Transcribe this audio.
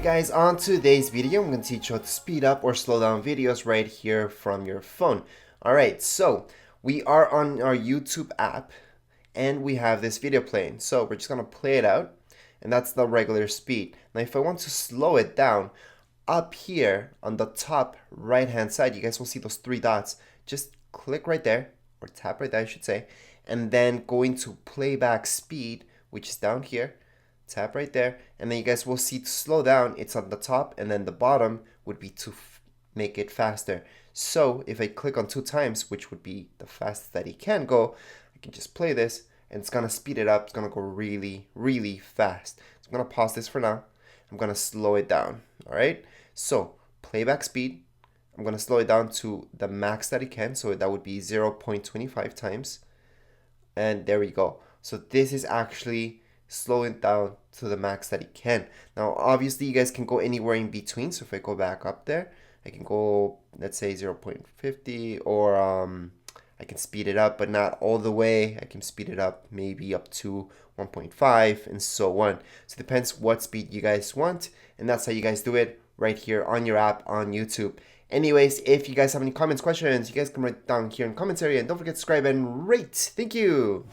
guys, on today's video I'm going to teach you how to speed up or slow down videos right here from your phone. Alright, so we are on our YouTube app and we have this video playing. So we're just going to play it out, and that's the regular speed. Now if I want to slow it down, up here on the top right hand side you guys will see those three dots. Just click right there, or tap right there I should say, and then go into playback speed, which is down here. Tap right there, and then you guys will see to slow down, it's on the top, and then the bottom would be to make it faster. So if I click on 2 times, which would be the fastest that it can go, I can just play this and it's gonna speed it up. It's gonna go really fast. So I'm gonna pause this for now. I'm gonna slow it down. All right, so playback speed, I'm gonna slow it down to the max that it can, so that would be 0.25 times, and there we go. So this is actually slow it down to the max that it can. Now obviously you guys can go anywhere in between, so if I go back up there, I can go, let's say 0.50, or I can speed it up but not all the way. I can speed it up maybe up to 1.5 and so on. So it depends what speed you guys want, and that's how you guys do it right here on your app on YouTube. Anyways, if you guys have any comments, questions, you guys can write down here in the comments area, and don't forget to subscribe and rate. Thank you.